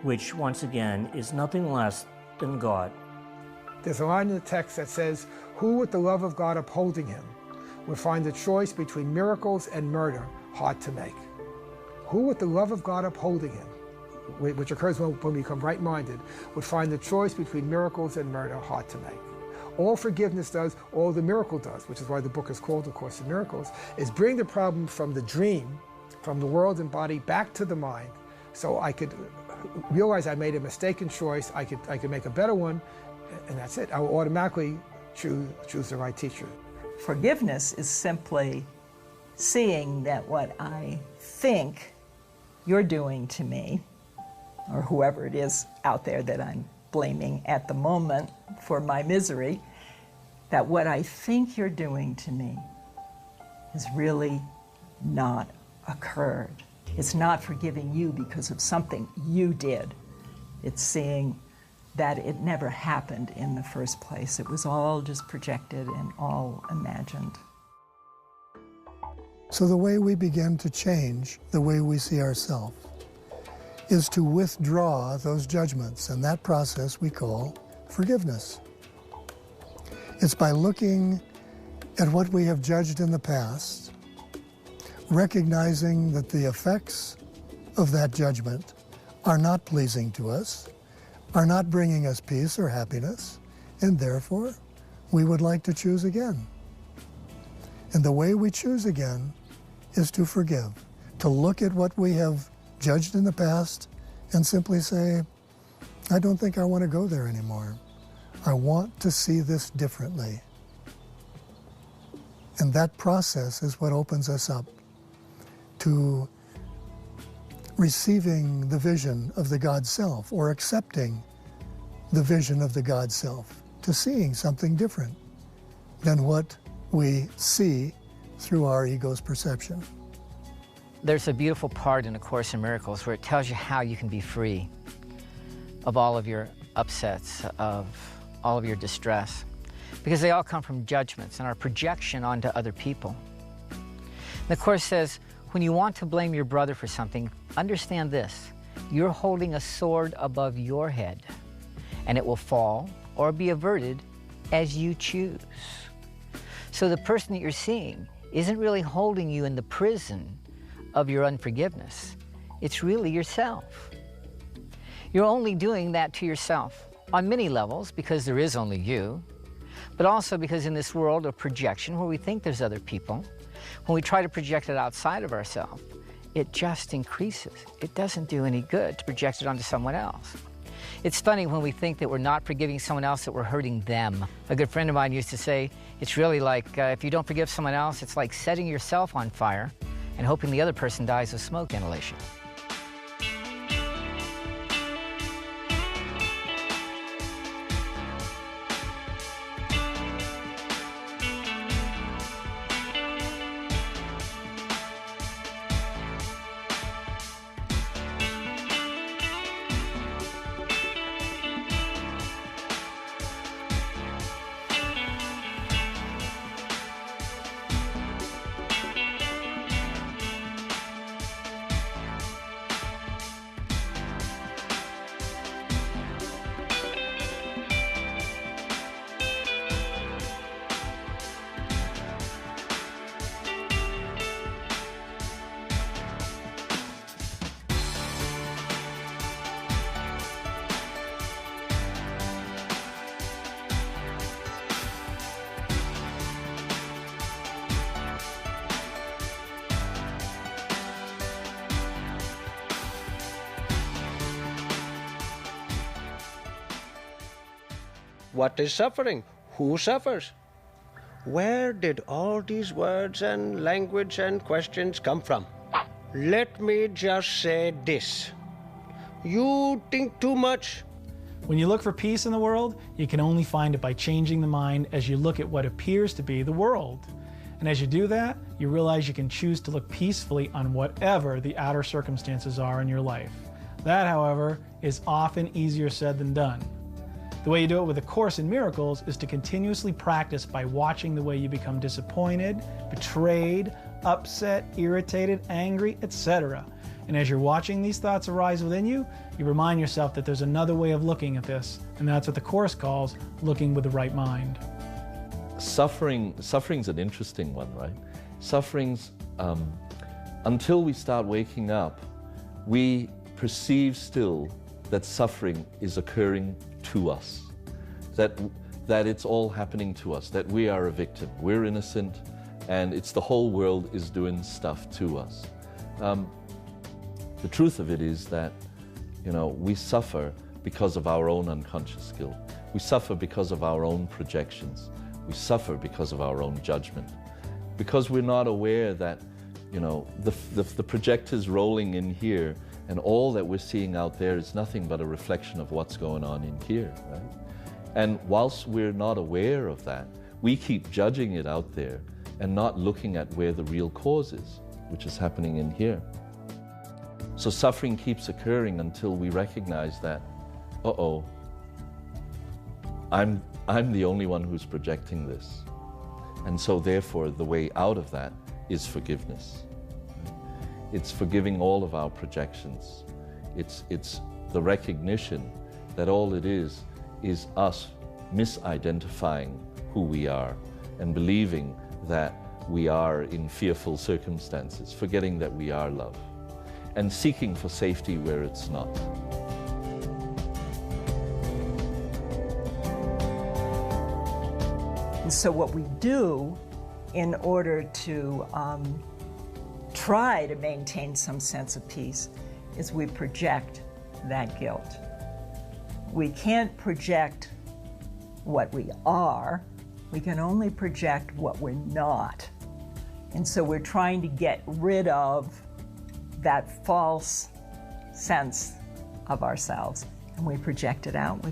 F: which once again is nothing less than God.
B: There's a line in the text that says, "Who with the love of God upholding him would find the choice between miracles and murder hard to make." Who with the love of God upholding him, which occurs when we become right-minded, would find the choice between miracles and murder hard to make. All forgiveness does, all the miracle does, which is why the book is called A Course in Miracles, is bring the problem from the dream, from the world and body, back to the mind, so I could realize I made a mistaken choice, I could make a better one, and that's it. I will automatically choose the right teacher.
R: Forgiveness is simply seeing that what I think you're doing to me, or whoever it is out there that I'm blaming at the moment for my misery, that what I think you're doing to me has really not occurred. It's not forgiving you because of something you did. It's seeing that it never happened in the first place. It was all just projected and all imagined.
O: So the way we begin to change the way we see ourselves is to withdraw those judgments, and that process we call forgiveness. It's by looking at what we have judged in the past, recognizing that the effects of that judgment are not pleasing to us, are not bringing us peace or happiness, and therefore we would like to choose again. And the way we choose again is to forgive, to look at what we have judged in the past and simply say, I don't think I want to go there anymore. I want to see this differently. And that process is what opens us up to receiving the vision of the God Self, or accepting the vision of the God Self, to seeing something different than what we see through our ego's perception.
N: There's a beautiful part in A Course in Miracles where it tells you how you can be free of all of your upsets, of all of your distress, because they all come from judgments and our projection onto other people. The Course says, when you want to blame your brother for something, understand this: you're holding a sword above your head, and it will fall or be averted as you choose. So the person that you're seeing isn't really holding you in the prison of your unforgiveness. It's really yourself. You're only doing that to yourself on many levels, because there is only you, but also because in this world of projection where we think there's other people, when we try to project it outside of ourselves, it just increases. It doesn't do any good to project it onto someone else. It's funny when we think that we're not forgiving someone else, that we're hurting them. A good friend of mine used to say, it's really like if you don't forgive someone else, it's like setting yourself on fire and hoping the other person dies of smoke inhalation.
Q: What is suffering? Who suffers? Where did all these words and language and questions come from? Let me just say this. You think too much.
I: When you look for peace in the world, you can only find it by changing the mind as you look at what appears to be the world. And as you do that, you realize you can choose to look peacefully on whatever the outer circumstances are in your life. That, however, is often easier said than done. The way you do it with A Course in Miracles is to continuously practice by watching the way you become disappointed, betrayed, upset, irritated, angry, etc. And as you're watching these thoughts arise within you, you remind yourself that there's another way of looking at this, and that's what the Course calls looking with the right mind.
C: Suffering's an interesting one, right? Suffering's, until we start waking up, we perceive still that suffering is occurring to us. That that it's all happening to us, that we are a victim, we're innocent, and it's the whole world is doing stuff to us. The truth of it is that, you know, we suffer because of our own unconscious guilt. We suffer because of our own projections. We suffer because of our own judgment. Because we're not aware that, you know, the projector's rolling in here, and all that we're seeing out there is nothing but a reflection of what's going on in here, right? And whilst we're not aware of that, we keep judging it out there and not looking at where the real cause is, which is happening in here. So suffering keeps occurring until we recognize that, uh-oh, I'm the only one who's projecting this. And so therefore the way out of that is forgiveness. It's forgiving all of our projections. It's the recognition that all it is us misidentifying who we are and believing that we are in fearful circumstances, forgetting that we are love, and seeking for safety where it's not.
R: And so what we do in order to try to maintain some sense of peace is we project that guilt. We can't project what we are, we can only project what we're not. And so we're trying to get rid of that false sense of ourselves, and we project it out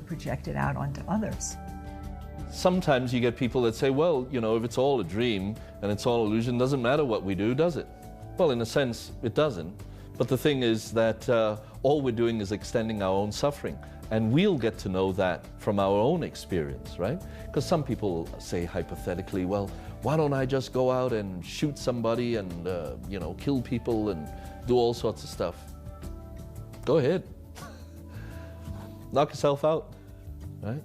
R: onto others.
C: Sometimes you get people that say, well, you know, if it's all a dream and it's all illusion, doesn't matter what we do, does it? Well, in a sense, it doesn't. But the thing is that all we're doing is extending our own suffering. And we'll get to know that from our own experience, right? Because some people say hypothetically, well, why don't I just go out and shoot somebody and, you know, kill people and do all sorts of stuff? Go ahead. Knock yourself out, right?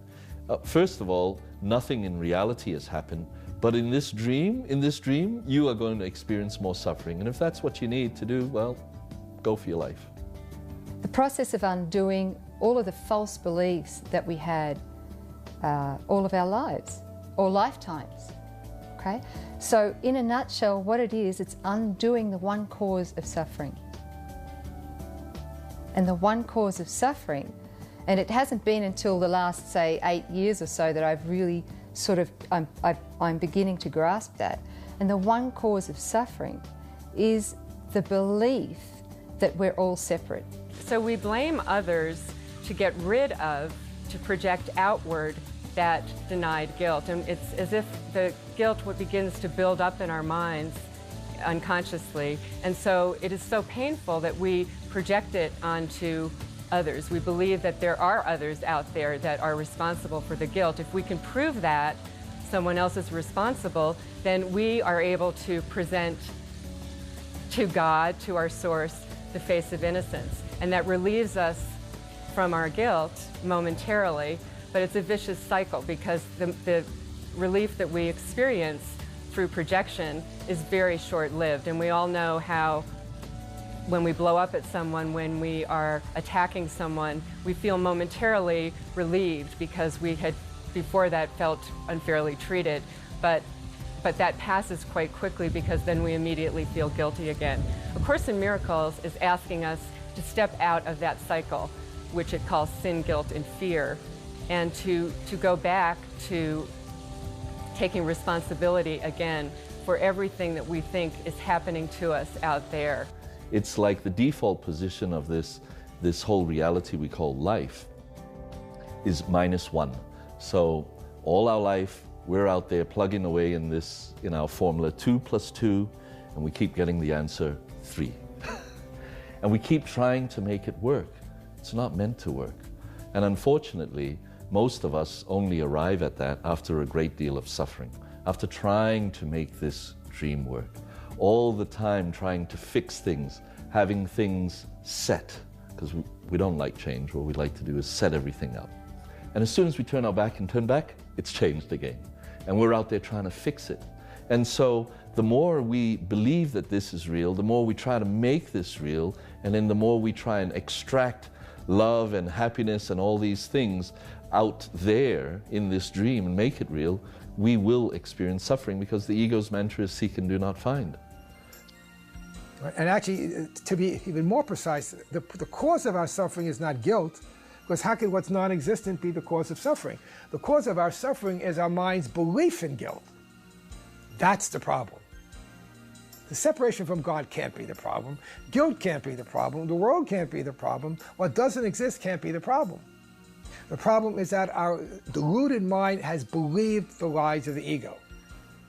C: First of all, nothing in reality has happened, but in this dream, you are going to experience more suffering. And if that's what you need to do, well, go for your life.
H: The process of undoing all of the false beliefs that we had all of our lives, or lifetimes, okay? So in a nutshell, what it is, it's undoing the one cause of suffering. And the one cause of suffering, and it hasn't been until the last, say, 8 years or so that I've really sort of, I'm beginning to grasp that. And the one cause of suffering is the belief that we're all separate.
K: So we blame others to get rid of, to project outward that denied guilt. And it's as if the guilt begins to build up in our minds unconsciously. And so it is so painful that we project it onto others. We believe that there are others out there that are responsible for the guilt. If we can prove that someone else is responsible, then we are able to present to God, to our source, the face of innocence. And that relieves us from our guilt momentarily, but it's a vicious cycle because the relief that we experience through projection is very short-lived. And we all know how when we blow up at someone, when we are attacking someone, we feel momentarily relieved because we had before that felt unfairly treated, but that passes quite quickly because then we immediately feel guilty again. A Course in Miracles is asking us to step out of that cycle, which it calls sin, guilt, and fear, and to go back to taking responsibility again for everything that we think is happening to us out there.
C: It's like the default position of this whole reality we call life is -1. So all our life, we're out there plugging away in our formula 2 + 2, and we keep getting the answer 3. And we keep trying to make it work. It's not meant to work. And unfortunately, most of us only arrive at that after a great deal of suffering, after trying to make this dream work. All the time trying to fix things, having things set, because we don't like change. What we like to do is set everything up. And as soon as we turn our back and turn back, it's changed again. And we're out there trying to fix it. And so the more we believe that this is real, the more we try to make this real, and then the more we try and extract love and happiness and all these things out there in this dream and make it real, we will experience suffering, because the ego's mantra is seek and do not find.
B: And actually, to be even more precise, the cause of our suffering is not guilt, because how could what's non-existent be the cause of suffering? The cause of our suffering is our mind's belief in guilt. That's the problem. The separation from God can't be the problem. Guilt can't be the problem. The world can't be the problem. What doesn't exist can't be the problem. The problem is that our deluded mind has believed the lies of the ego.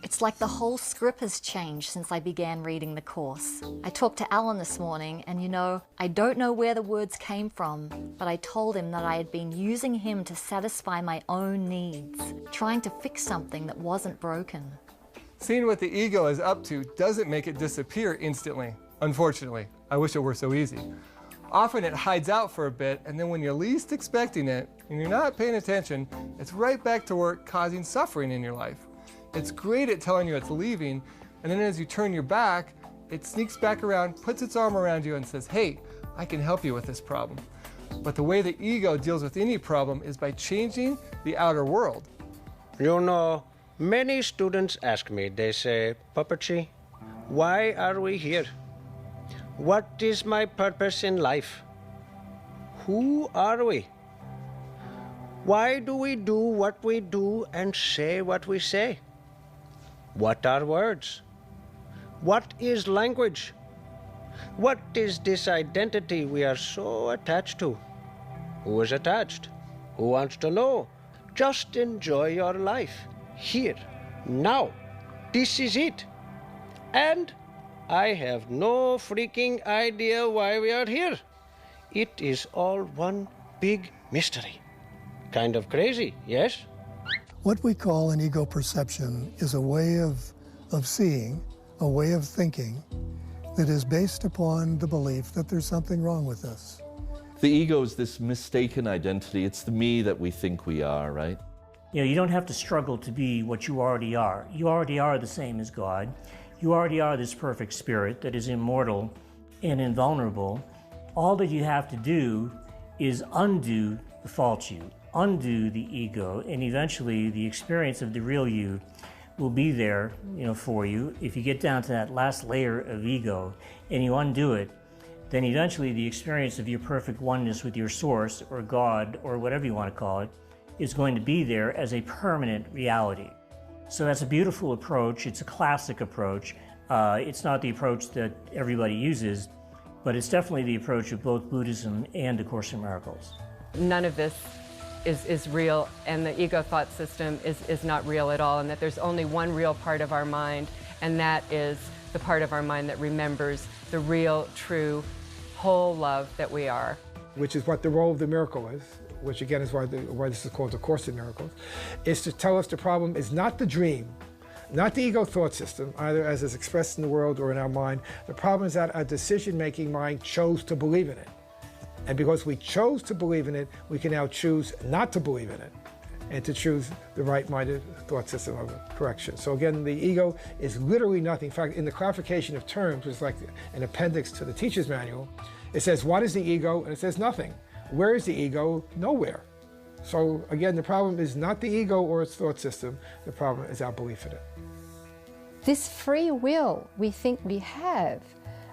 E: It's like the whole script has changed since I began reading the course. I talked to Alan this morning, and you know, I don't know where the words came from, but I told him that I had been using him to satisfy my own needs, trying to fix something that wasn't broken.
M: Seeing what the ego is up to doesn't make it disappear instantly, unfortunately. I wish it were so easy. Often it hides out for a bit, and then when you're least expecting it, and you're not paying attention, it's right back to work causing suffering in your life. It's great at telling you it's leaving, and then as you turn your back, it sneaks back around, puts its arm around you and says, hey, I can help you with this problem. But the way the ego deals with any problem is by changing the outer world.
Q: You know, many students ask me, they say, Papaji, why are we here? What is my purpose in life? Who are we? Why do we do what we do and say what we say? What are words? What is language? What is this identity we are so attached to? Who is attached? Who wants to know? Just enjoy your life. Here, now. This is it. And I have no freaking idea why we are here. It is all one big mystery. Kind of crazy, yes?
O: What we call an ego perception is a way of seeing, a way of thinking that is based upon the belief that there's something wrong with us.
C: The ego is this mistaken identity. It's the me that we think we are, right?
F: You know, you don't have to struggle to be what you already are. You already are the same as God. You already are this perfect spirit that is immortal and invulnerable. All that you have to do is undo the false you, undo the ego, and eventually the experience of the real you will be there, you know, for you. If you get down to that last layer of ego and you undo it, then eventually the experience of your perfect oneness with your source or God or whatever you want to call it is going to be there as a permanent reality. So that's a beautiful approach. It's a classic approach. It's not the approach that everybody uses, but it's definitely the approach of both Buddhism and A Course in Miracles.
K: None of this is real, and the ego thought system is not real at all, and that there's only one real part of our mind, and that is the part of our mind that remembers the real, true, whole love that we are.
B: Which is what the role of the miracle is, which again is why this is called A Course in Miracles, is to tell us the problem is not the dream, not the ego thought system, either as is expressed in the world or in our mind. The problem is that our decision-making mind chose to believe in it. And because we chose to believe in it, we can now choose not to believe in it and to choose the right-minded thought system of correction. So again, the ego is literally nothing. In fact, in the clarification of terms, which is like an appendix to the teacher's manual, it says, what is the ego? And it says nothing. Where is the ego? Nowhere. So again, the problem is not the ego or its thought system. The problem is our belief in it.
H: This free will we think we have,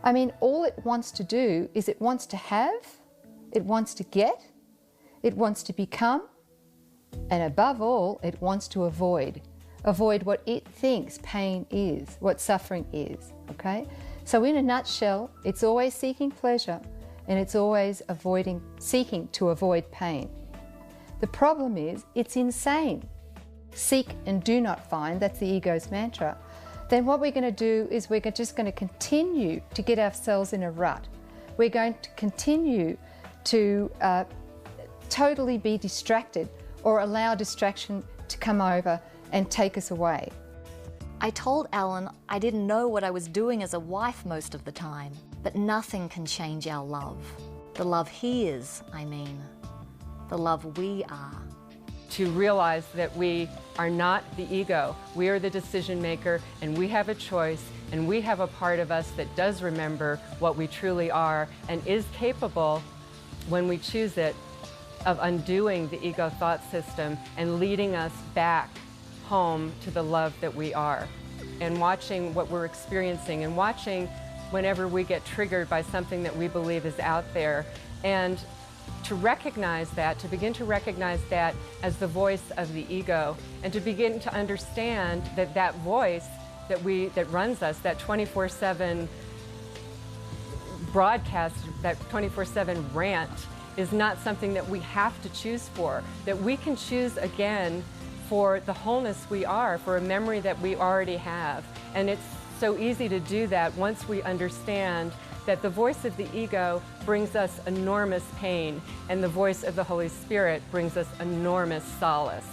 H: I mean, all it wants to do is it wants to have, it wants to get, it wants to become, and above all, it wants to avoid what it thinks pain is, what suffering is, okay? So in a nutshell, it's always seeking pleasure, and it's always seeking to avoid pain. The problem is, it's insane. Seek and do not find, that's the ego's mantra. Then what we're going to do is we're just going to continue to get ourselves in a rut. We're going to continue to totally be distracted or allow distraction to come over and take us away.
E: I told Alan I didn't know what I was doing as a wife most of the time, but nothing can change our love. The love he is, I mean. The love we are.
K: To realize that we are not the ego. We are the decision maker, and we have a choice, and we have a part of us that does remember what we truly are and is capable, when we choose it, of undoing the ego thought system and leading us back home to the love that we are. And watching what we're experiencing and watching whenever we get triggered by something that we believe is out there. And to recognize that, to begin to recognize that as the voice of the ego, and to begin to understand that that voice that runs us, that 24/7 broadcast, that 24/7 rant, is not something that we have to choose for, that we can choose again for the wholeness we are, for a memory that we already have. And it's so easy to do that once we understand that the voice of the ego brings us enormous pain, and the voice of the Holy Spirit brings us enormous solace.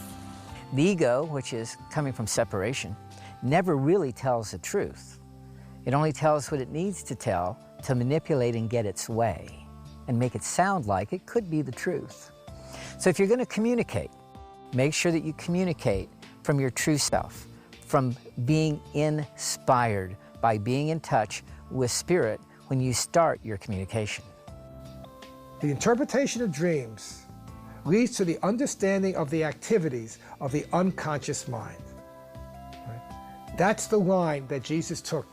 N: The ego, which is coming from separation, never really tells the truth. It only tells what it needs to tell to manipulate and get its way and make it sound like it could be the truth. So if you're going to communicate, make sure that you communicate from your true self, from being inspired by being in touch with Spirit when you start your communication.
B: The interpretation of dreams leads to the understanding of the activities of the unconscious mind. Right? That's the line that Jesus took,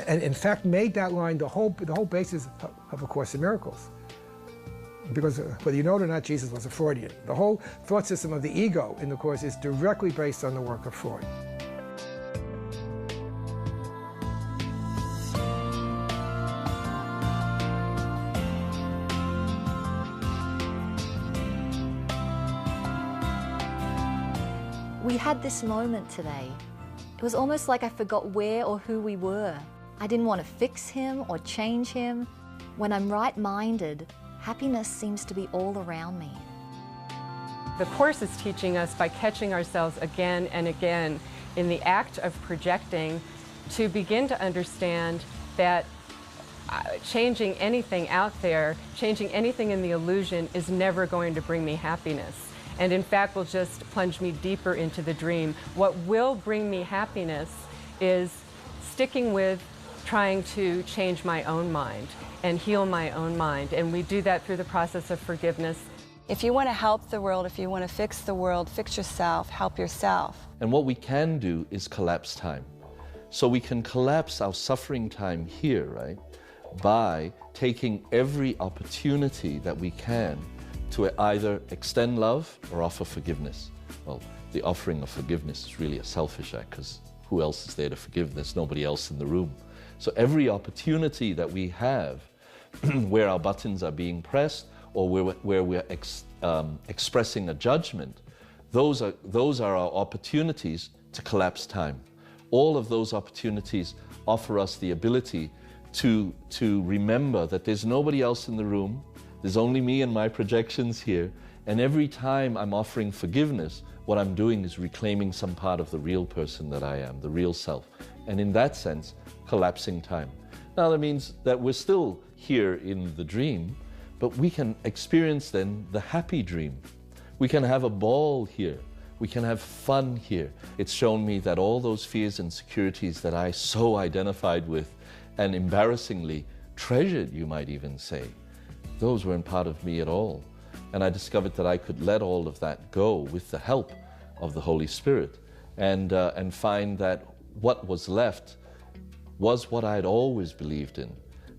B: and in fact made that line the whole basis of A Course in Miracles. Because whether you know it or not, Jesus was a Freudian. The whole thought system of the ego in the Course is directly based on the work of Freud.
E: We had this moment today. It was almost like I forgot where or who we were. I didn't want to fix him or change him. When I'm right-minded, happiness seems to be all around me.
K: The Course is teaching us by catching ourselves again and again in the act of projecting to begin to understand that changing anything out there, changing anything in the illusion is never going to bring me happiness. And in fact will just plunge me deeper into the dream. What will bring me happiness is sticking with trying to change my own mind and heal my own mind. And we do that through the process of forgiveness.
P: If you want to help the world, if you want to fix the world, fix yourself, help yourself.
C: And what we can do is collapse time. So we can collapse our suffering time here, right, by taking every opportunity that we can to either extend love or offer forgiveness. Well, the offering of forgiveness is really a selfish act, because who else is there to forgive? There's nobody else in the room. So every opportunity that we have where our buttons are being pressed or where we're expressing a judgment, those are our opportunities to collapse time. All of those opportunities offer us the ability to remember that there's nobody else in the room. There's only me and my projections here, and every time I'm offering forgiveness, what I'm doing is reclaiming some part of the real person that I am, the real self, and in that sense, collapsing time. Now that means that we're still here in the dream, but we can experience then the happy dream. We can have a ball here. We can have fun here. It's shown me that all those fears and insecurities that I so identified with and embarrassingly treasured, you might even say, those weren't part of me at all. And I discovered that I could let all of that go with the help of the Holy Spirit and find that what was left was what I had always believed in.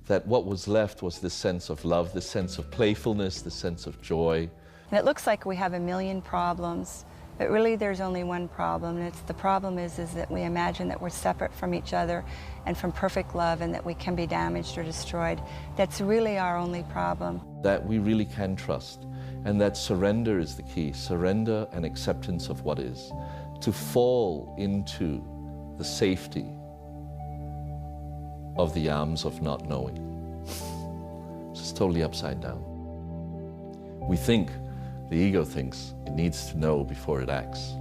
C: That what was left was this sense of love, this sense of playfulness, this sense of joy.
P: And it looks like we have a million problems, but really there's only one problem, and the problem is that we imagine that we're separate from each other and from perfect love and that we can be damaged or destroyed. That's really our only problem.
C: That we really can trust, and that surrender is the key, surrender and acceptance of what is, to fall into the safety of the arms of not knowing. It's just totally upside down. We think, the ego thinks, it needs to know before it acts.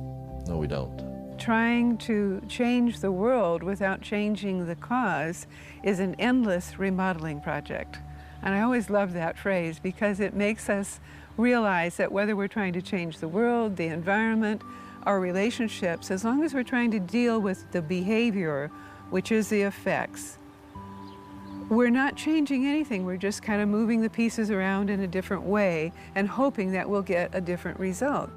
C: No, we don't.
D: Trying to change the world without changing the cause is an endless remodeling project. And I always love that phrase because it makes us realize that whether we're trying to change the world, the environment, our relationships, as long as we're trying to deal with the behavior, which is the effects, we're not changing anything. We're just kind of moving the pieces around in a different way and hoping that we'll get a different result.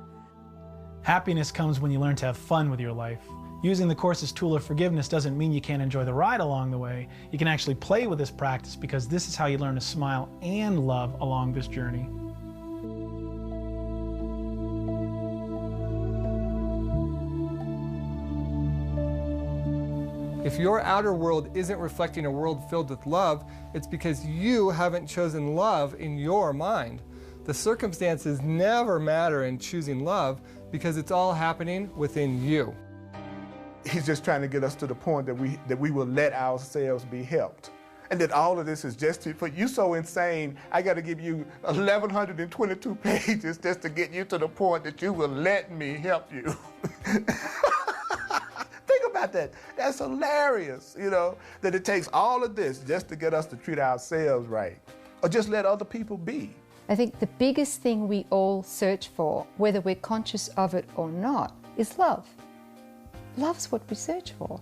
I: Happiness comes when you learn to have fun with your life. Using the Course's tool of forgiveness doesn't mean you can't enjoy the ride along the way. You can actually play with this practice because this is how you learn to smile and love along this journey.
M: If your outer world isn't reflecting a world filled with love, it's because you haven't chosen love in your mind. The circumstances never matter in choosing love because it's all happening within you.
J: He's just trying to get us to the point that we will let ourselves be helped. And that all of this is just for you so insane, I got to give you 1,122 pages just to get you to the point that you will let me help you. Think about that. That's hilarious, you know, that it takes all of this just to get us to treat ourselves right or just let other people be.
H: I think the biggest thing we all search for, whether we're conscious of it or not, is love. Love's what we search for.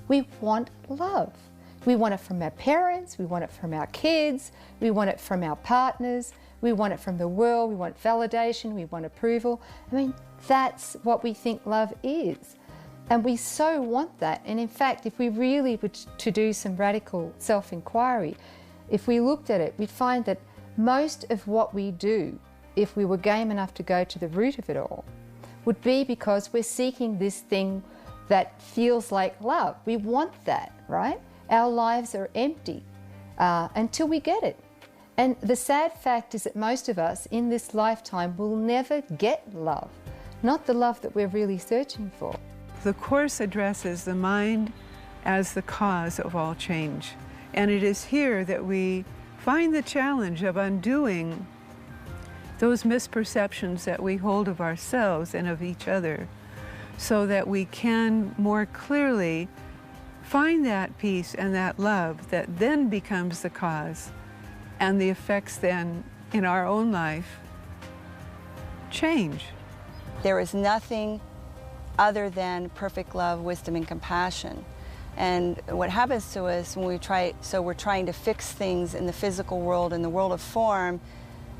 H: We want love. We want it from our parents, we want it from our kids, we want it from our partners, we want it from the world, we want validation, we want approval. I mean, that's what we think love is. And we so want that. And in fact, if we really were to do some radical self-inquiry, if we looked at it, we'd find that most of what we do, if we were game enough to go to the root of it all, would be because we're seeking this thing that feels like love. We want that, right? Our lives are empty until we get it. And the sad fact is that most of us in this lifetime will never get love, not the love that we're really searching for.
D: The Course addresses the mind as the cause of all change. And it is here that we find the challenge of undoing those misperceptions that we hold of ourselves and of each other, so that we can more clearly find that peace and that love that then becomes the cause, and the effects then in our own life change.
P: There is nothing other than perfect love, wisdom, and compassion. And what happens to us when we're trying to fix things in the physical world, in the world of form,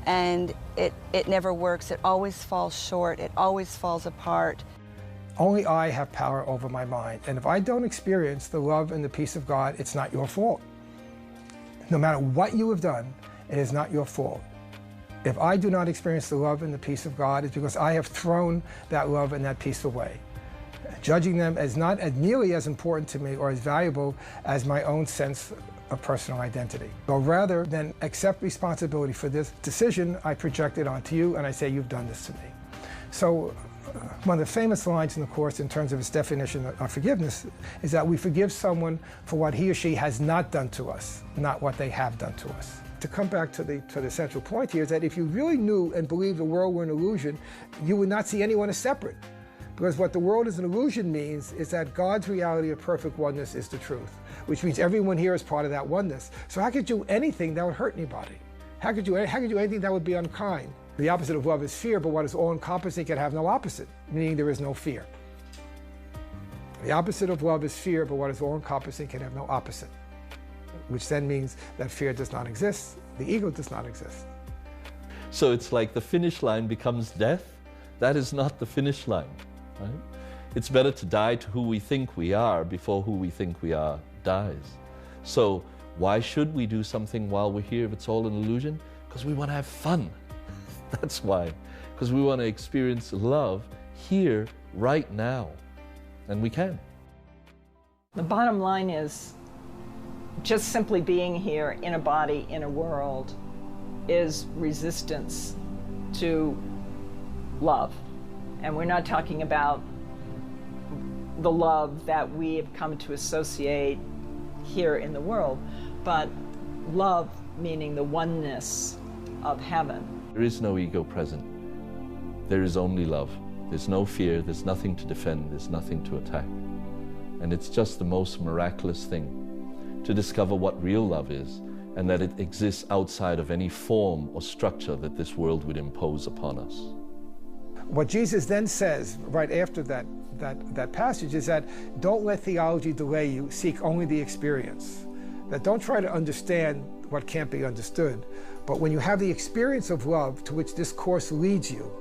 P: and it never works. It always falls short. It always falls apart.
B: Only I have power over my mind. And if I don't experience the love and the peace of God, it's not your fault. No matter what you have done, it is not your fault. If I do not experience the love and the peace of God, it's because I have thrown that love and that peace away, judging them as not as nearly as important to me or as valuable as my own sense of personal identity. So rather than accept responsibility for this decision, I project it onto you and I say, you've done this to me. So one of the famous lines in the Course in terms of its definition of forgiveness is that we forgive someone for what he or she has not done to us, not what they have done to us. To come back to the central point here is that if you really knew and believed the world were an illusion, you would not see anyone as separate. Because what the world is an illusion means is that God's reality of perfect oneness is the truth, which means everyone here is part of that oneness. So how could you do anything that would hurt anybody? How could you do anything that would be unkind? The opposite of love is fear, but what is all-encompassing can have no opposite, meaning there is no fear. The opposite of love is fear, but what is all-encompassing can have no opposite, which then means that fear does not exist, the ego does not exist.
C: So it's like the finish line becomes death. That is not the finish line, right? It's better to die to who we think we are before who we think we are dies. So why should we do something while we're here if it's all an illusion? Because we want to have fun. That's why. Because we want to experience love here, right now. And we can.
G: The bottom line is just simply being here in a body, in a world, is resistance to love. And we're not talking about the love that we have come to associate here in the world, but love meaning the oneness of heaven.
C: There is no ego present. There is only love. There's no fear, there's nothing to defend, there's nothing to attack. And it's just the most miraculous thing to discover what real love is, and that it exists outside of any form or structure that this world would impose upon us.
B: What Jesus then says right after that passage is that don't let theology delay you, seek only the experience. that don't try to understand what can't be understood, but when you have the experience of love to which this course leads you,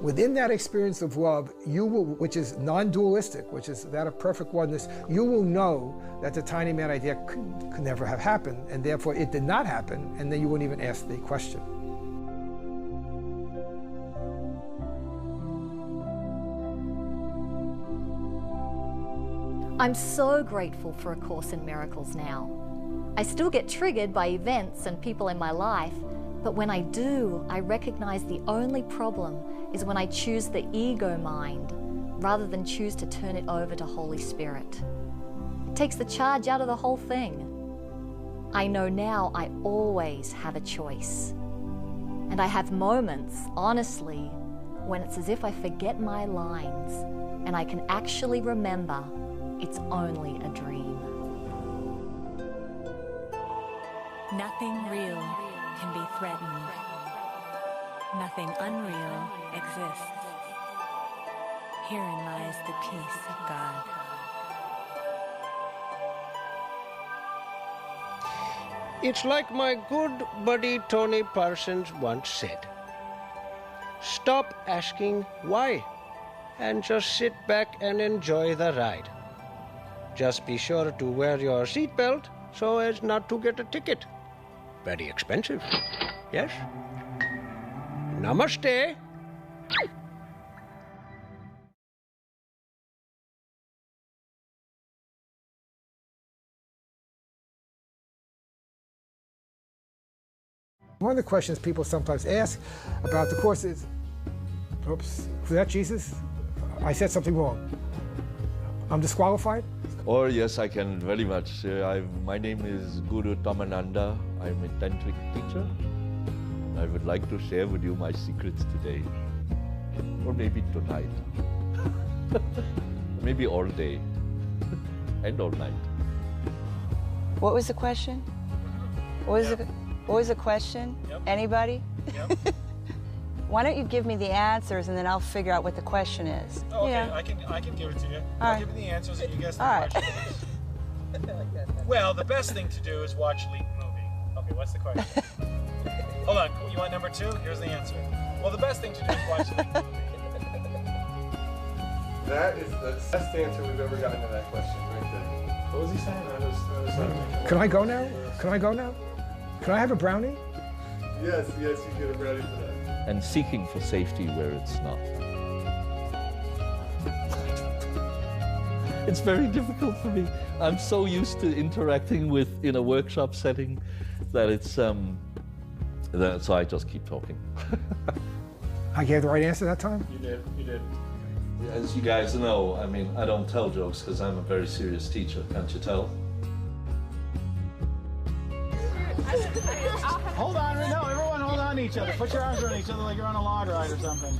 B: within that experience of love, you will, which is non-dualistic, which is that of perfect oneness, you will know that the tiny mad idea could never have happened, and therefore it did not happen, and then you wouldn't even ask the question.
E: I'm so grateful for A Course in Miracles now. I still get triggered by events and people in my life, but when I do, I recognize the only problem is when I choose the ego mind rather than choose to turn it over to Holy Spirit. It takes the charge out of the whole thing. I know now I always have a choice. And I have moments, honestly, when it's as if I forget my lines and I can actually remember it's only a dream.
S: Nothing real can be threatened. Nothing unreal exists. Herein lies the peace of God.
Q: It's like my good buddy Tony Parsons once said, stop asking why and just sit back and enjoy the ride. Just be sure to wear your seatbelt so as not to get a ticket. Very expensive. Yes? Namaste.
B: One of the questions people sometimes ask about the Course is, oops, was that Jesus? I said something wrong. I'm disqualified?
C: Or yes, I can very much. My name is Guru Tamananda. I'm a tantric teacher. I would like to share with you my secrets today. Or maybe tonight. Maybe all day. And all night.
P: What was the question? What was the question?
T: Yep.
P: Anybody?
T: Yep.
P: Why don't you give me the answers and then I'll figure out what the question is.
T: Oh, okay,
P: Yeah.
T: I can give it to you.
P: All
T: I'll
P: right.
T: give you the answers and you guess the
P: All right.
T: question. Well, the best thing to do is watch Leap movie. Okay, what's the question? Hold on, you want number 2? Here's the answer. Well, the best thing to do is watch Leap movie.
M: That is the best answer we've ever gotten to that question right there.
T: What was he saying?
B: Can I go now? Can I go now? Can I have a brownie?
M: Yes, you get a brownie for that.
C: And seeking for safety where it's not. It's very difficult for me. I'm so used to interacting with in a workshop setting that it's so I just keep talking.
B: I gave the right answer that time?
T: You did.
C: As you guys know, I mean, I don't tell jokes because I'm a very serious teacher, can't you tell?
T: Hold on, no, everyone hold on to each other. Put your arms around each other like you're on a log ride or something.